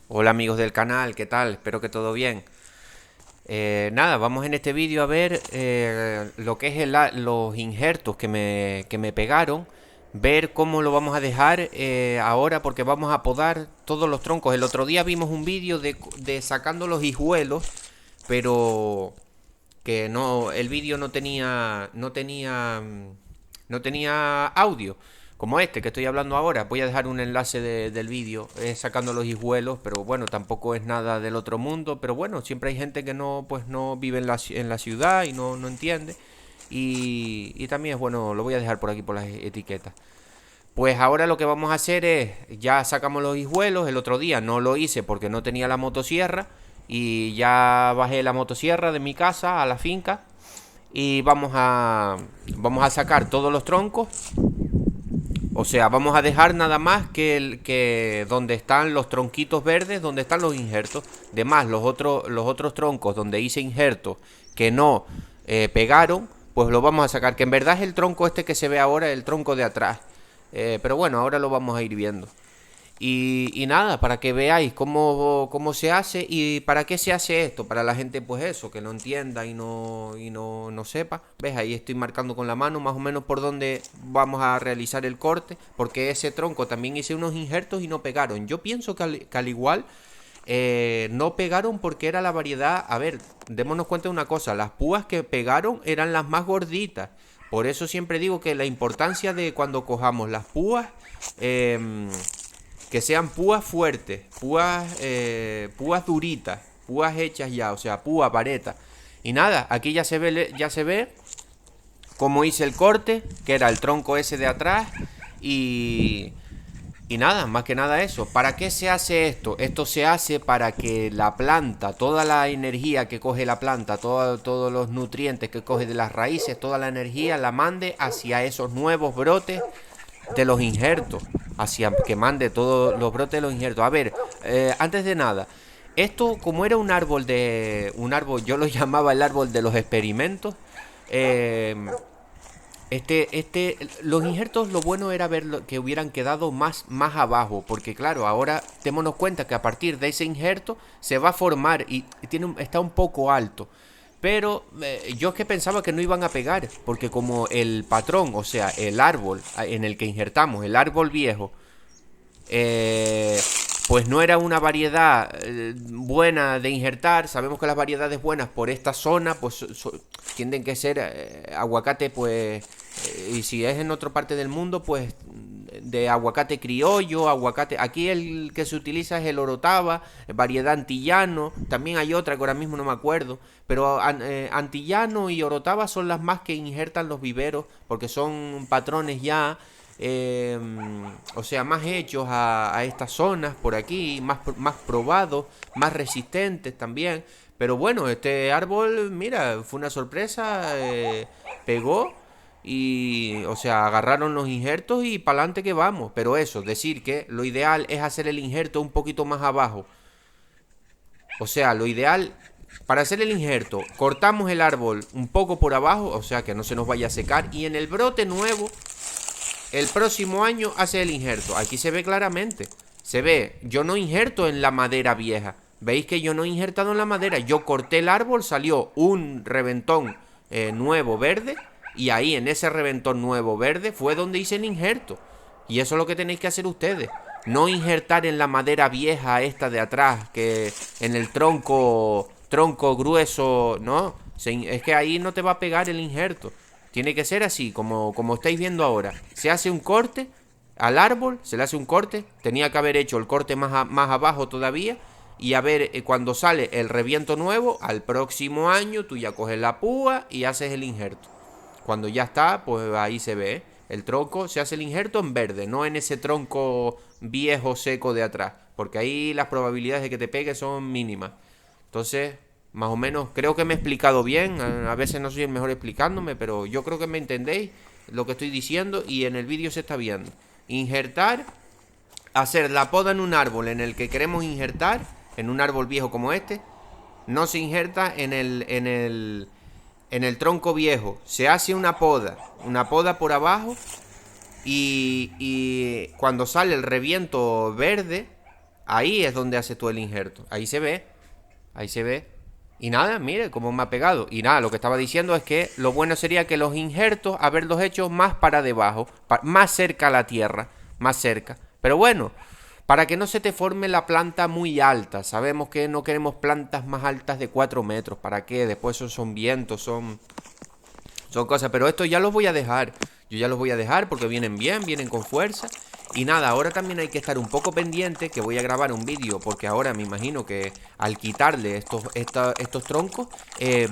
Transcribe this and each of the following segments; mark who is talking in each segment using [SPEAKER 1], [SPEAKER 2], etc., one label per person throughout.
[SPEAKER 1] Hola amigos del canal, ¿qué tal? Espero que todo bien. Nada, vamos en este vídeo a ver lo que es los injertos que me pegaron, ver cómo lo vamos a dejar ahora porque vamos a podar todos los troncos. El otro día vimos un vídeo de sacando los hijuelos, pero que no, el vídeo no tenía audio, como este que estoy hablando ahora. Voy a dejar un enlace del vídeo sacando los hijuelos, pero bueno, tampoco es nada del otro mundo, pero bueno, siempre hay gente que no, pues no vive en la ciudad y no entiende. Y también es bueno, lo voy a dejar por aquí por las etiquetas. Pues ahora lo que vamos a hacer es, ya sacamos los hijuelos. El otro día no lo hice porque no tenía la motosierra y ya bajé la motosierra de mi casa a la finca y vamos a sacar todos los troncos. O sea, vamos a dejar nada más que donde están los tronquitos verdes, donde están los injertos. De más, los otros troncos donde hice injertos que no pegaron, pues lo vamos a sacar. Que en verdad es el tronco este que se ve ahora, el tronco de atrás. Pero bueno, ahora lo vamos a ir viendo. Y nada, para que veáis cómo se hace y para qué se hace esto. Para la gente, pues eso, que no entienda y no sepa. ¿Ves? Ahí estoy marcando con la mano más o menos por dónde vamos a realizar el corte. Porque ese tronco también hice unos injertos y no pegaron. Yo pienso que al igual no pegaron porque era la variedad. A ver, démonos cuenta de una cosa. Las púas que pegaron eran las más gorditas. Por eso siempre digo que la importancia de cuando cojamos las púas... que sean púas fuertes, púas duritas, púas hechas ya, o sea, púa, vareta. Y nada, aquí ya se ve cómo hice el corte, que era el tronco ese de atrás. Y, y nada, más que nada eso. ¿Para qué se hace esto? Esto se hace para que la planta, toda la energía que coge la planta, todos los nutrientes que coge de las raíces, toda la energía la mande hacia esos nuevos brotes de los injertos, hacia que mande todos los brotes de los injertos. A ver, antes de nada, esto como era un árbol, yo lo llamaba el árbol de los experimentos. eh, los injertos, lo bueno era ver que hubieran quedado más abajo, porque claro, ahora démonos cuenta que a partir de ese injerto se va a formar y está un poco alto. Pero yo es que pensaba que no iban a pegar, porque como el patrón, o sea, el árbol en el que injertamos, el árbol viejo, eh, pues no era una variedad buena de injertar. Sabemos que las variedades buenas por esta zona pues tienden que ser aguacate, pues, y si es en otra parte del mundo, pues de aguacate criollo, aguacate. Aquí el que se utiliza es el orotava, variedad antillano. También hay otra que ahora mismo no me acuerdo, pero antillano y orotava son las más que injertan los viveros, porque son patrones ya, eh, o sea, más hechos a estas zonas por aquí, más probados, más resistentes también. Pero bueno, este árbol, mira, fue una sorpresa, pegó y, o sea, agarraron los injertos y para adelante que vamos. Pero eso, decir que lo ideal es hacer el injerto un poquito más abajo. O sea, lo ideal para hacer el injerto, cortamos el árbol un poco por abajo, o sea, que no se nos vaya a secar. Y en el brote nuevo el próximo año hace el injerto. Aquí se ve claramente. Se ve, yo no injerto en la madera vieja. Veis que yo no he injertado en la madera. Yo corté el árbol, salió un reventón nuevo verde. Y ahí en ese reventón nuevo verde fue donde hice el injerto. Y eso es lo que tenéis que hacer ustedes. No injertar en la madera vieja esta de atrás, que en el tronco grueso, no. Es que ahí no te va a pegar el injerto. Tiene que ser así, como estáis viendo ahora. Se hace un corte al árbol, se le hace un corte. Tenía que haber hecho el corte más abajo todavía. Y a ver, cuando sale el reviento nuevo, al próximo año tú ya coges la púa y haces el injerto. Cuando ya está, pues ahí se ve. El tronco se hace el injerto en verde, no en ese tronco viejo seco de atrás. Porque ahí las probabilidades de que te pegue son mínimas. Entonces, más o menos, creo que me he explicado bien. A veces no soy el mejor explicándome, pero yo creo que me entendéis lo que estoy diciendo y en el vídeo se está viendo. Injertar, hacer la poda en un árbol en el que queremos injertar, en un árbol viejo como este, no se injerta en el tronco viejo. Se hace una poda por abajo y cuando sale el reviento verde, Ahí es donde hace tú el injerto. Ahí se ve. Ahí se ve. Y nada, mire cómo me ha pegado. Y nada, lo que estaba diciendo es que lo bueno sería que los injertos haberlos hecho más para debajo, más cerca a la tierra, más cerca. Pero bueno, para que no se te forme la planta muy alta. Sabemos que no queremos plantas más altas de 4 metros. ¿Para qué? Después son vientos, son cosas. Pero esto ya los voy a dejar. Yo ya los voy a dejar porque vienen bien, vienen con fuerza. Y nada, ahora también hay que estar un poco pendiente, que voy a grabar un vídeo, porque ahora me imagino que al quitarle estos troncos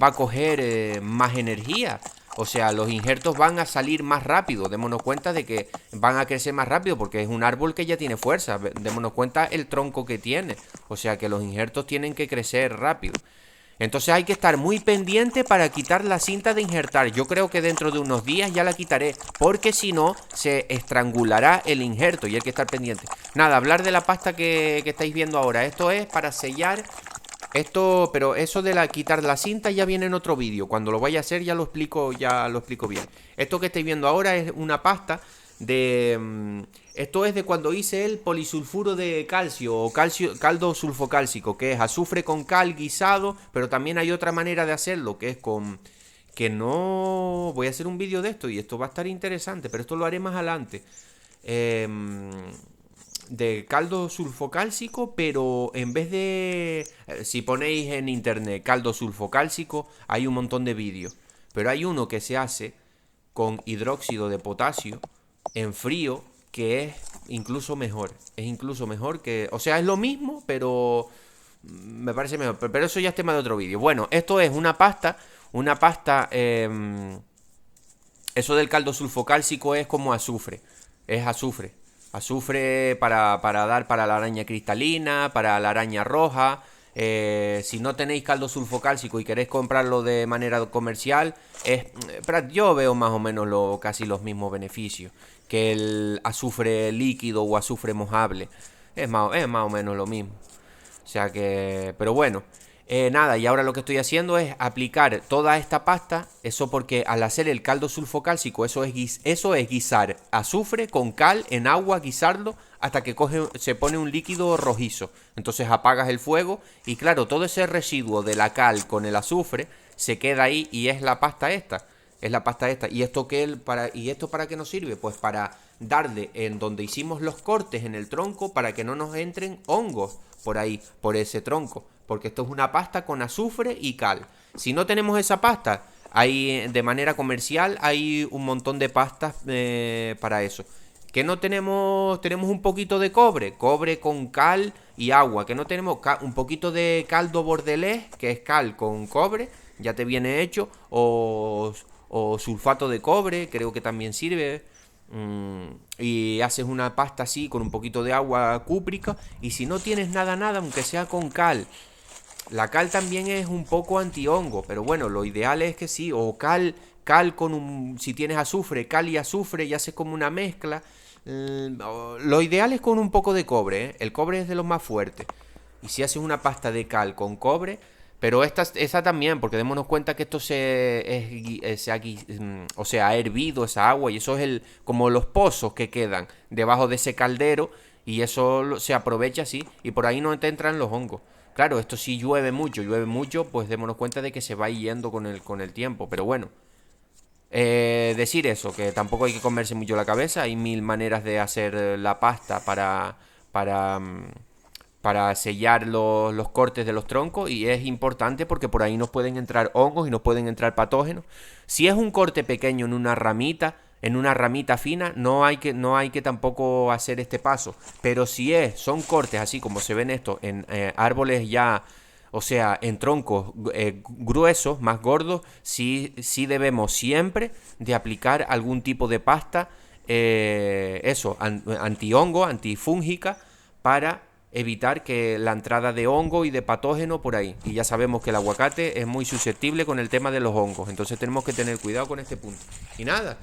[SPEAKER 1] va a coger más energía. O sea, los injertos van a salir más rápido. Démonos cuenta de que van a crecer más rápido porque es un árbol que ya tiene fuerza. Démonos cuenta el tronco que tiene. O sea que los injertos tienen que crecer rápido. Entonces hay que estar muy pendiente para quitar la cinta de injertar. Yo creo que dentro de unos días ya la quitaré, porque si no se estrangulará el injerto y hay que estar pendiente. Nada, hablar de la pasta que estáis viendo ahora. Esto es para sellar esto, pero eso de quitar la cinta ya viene en otro vídeo. Cuando lo vaya a hacer ya lo explico bien. Esto que estáis viendo ahora es una pasta de... esto es de cuando hice el polisulfuro de calcio o caldo sulfocálcico, que es azufre con cal guisado, pero también hay otra manera de hacerlo, que es con... que no... Voy a hacer un vídeo de esto y esto va a estar interesante, pero esto lo haré más adelante. De caldo sulfocálcico, pero en vez de... si ponéis en internet caldo sulfocálcico, hay un montón de vídeos. Pero hay uno que se hace con hidróxido de potasio en frío, que es incluso mejor. Es incluso mejor que... O sea, es lo mismo, pero me parece mejor. Pero eso ya es tema de otro vídeo. Bueno, esto es una pasta. Una pasta... eso del caldo sulfocálcico es como azufre. Es azufre. Azufre para dar para la araña cristalina, para la araña roja. Si no tenéis caldo sulfocálcico y queréis comprarlo de manera comercial, yo veo más o menos casi los mismos beneficios que el azufre líquido o azufre mojable. Es más o menos lo mismo. O sea que... Pero bueno. Nada, y ahora lo que estoy haciendo es aplicar toda esta pasta. Eso porque al hacer el caldo sulfocálcico, eso es guisar azufre con cal en agua, guisarlo hasta que se pone un líquido rojizo. Entonces apagas el fuego y claro, todo ese residuo de la cal con el azufre se queda ahí y es la pasta esta. Es la pasta esta. ¿Y esto para qué nos sirve? Pues para darle en donde hicimos los cortes en el tronco para que no nos entren hongos por ahí, por ese tronco. Porque esto es una pasta con azufre y cal. Si no tenemos esa pasta, de manera comercial hay un montón de pastas para eso. Que no tenemos un poquito de cobre con cal y agua. Que no tenemos un poquito de caldo bordelés, que es cal con cobre, ya te viene hecho. O sulfato de cobre, creo que también sirve. Y haces una pasta así con un poquito de agua cúprica. Y si no tienes nada, aunque sea con cal. La cal también es un poco antihongo, pero bueno, lo ideal es que sí, o cal si tienes azufre, cal y azufre y haces como una mezcla. Lo ideal es con un poco de cobre, ¿eh? El cobre es de los más fuertes. Y si haces una pasta de cal con cobre, pero esa también, porque démonos cuenta que esto ha hervido esa agua y eso es como los pozos que quedan debajo de ese caldero y eso se aprovecha así y por ahí no te entran los hongos. Claro, esto si llueve mucho, pues démonos cuenta de que se va yendo con el tiempo. Pero bueno, decir eso, que tampoco hay que comerse mucho la cabeza. Hay mil maneras de hacer la pasta para sellar los cortes de los troncos. Y es importante porque por ahí nos pueden entrar hongos y nos pueden entrar patógenos. Si es un corte pequeño en una ramita fina, no hay que tampoco hacer este paso. Pero si son cortes así como se ven estos en árboles ya, o sea, en troncos gruesos, más gordos, sí debemos siempre de aplicar algún tipo de pasta, antihongo, antifúngica, para evitar que la entrada de hongo y de patógeno por ahí. Y ya sabemos que el aguacate es muy susceptible con el tema de los hongos, entonces tenemos que tener cuidado con este punto. Y nada,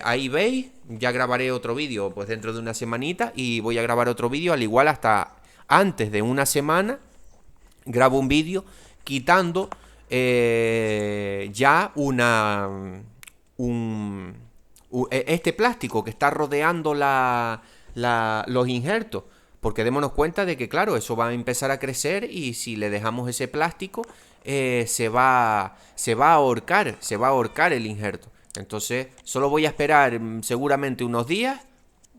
[SPEAKER 1] ahí veis, ya grabaré otro vídeo pues dentro de una semanita y voy a grabar otro vídeo, al igual hasta antes de una semana grabo un vídeo quitando ya este plástico que está rodeando los injertos. porque démonos cuenta de que, claro, eso va a empezar a crecer y si le dejamos ese plástico, se va a ahorcar el injerto. Entonces, solo voy a esperar seguramente unos días,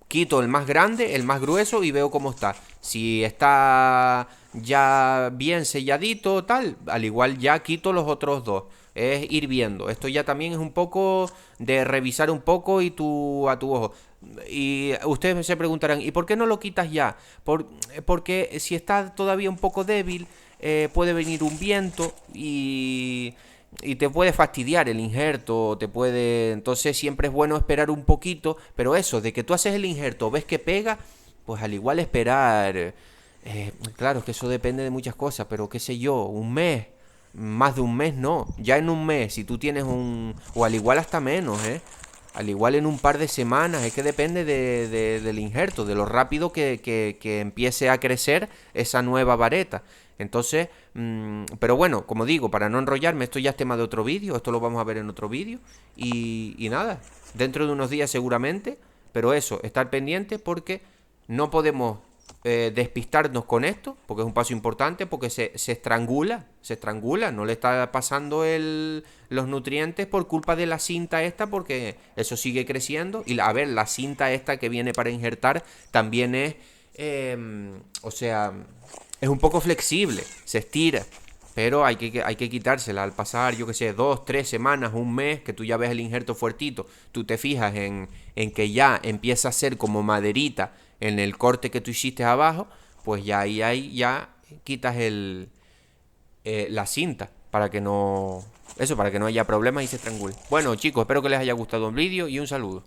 [SPEAKER 1] quito el más grande, el más grueso y veo cómo está. Si está ya bien selladito, tal, al igual ya quito los otros dos. Es ir viendo. Esto ya también es un poco de revisar un poco y a tu ojo. Y ustedes se preguntarán, ¿y por qué no lo quitas ya? Porque si está todavía un poco débil, puede venir un viento y te puede fastidiar el injerto, te puede... Entonces siempre es bueno esperar un poquito, pero eso, de que tú haces el injerto, ves que pega, pues al igual esperar... claro, es que eso depende de muchas cosas, pero qué sé yo, un mes, más de un mes no. Ya en un mes, si tú tienes un... O al igual hasta menos, ¿eh? Al igual en un par de semanas, es que depende del injerto, de lo rápido que empiece a crecer esa nueva vareta. Entonces, pero bueno, como digo, para no enrollarme, esto ya es tema de otro vídeo, esto lo vamos a ver en otro vídeo. Y nada, dentro de unos días seguramente, pero eso, estar pendiente porque no podemos despistarnos con esto, porque es un paso importante, porque se estrangula, no le está pasando los nutrientes por culpa de la cinta esta, porque eso sigue creciendo. Y a ver, la cinta esta que viene para injertar también es, o sea, es un poco flexible, se estira. Pero hay que quitársela al pasar, yo que sé, 2, 3 semanas, un mes, que tú ya ves el injerto fuertito. Tú te fijas en que ya empieza a ser como maderita en el corte que tú hiciste abajo, pues ya ahí ya quitas la cinta para que no... Eso, para que no haya problemas y se estrangule. Bueno, chicos, espero que les haya gustado el vídeo y un saludo.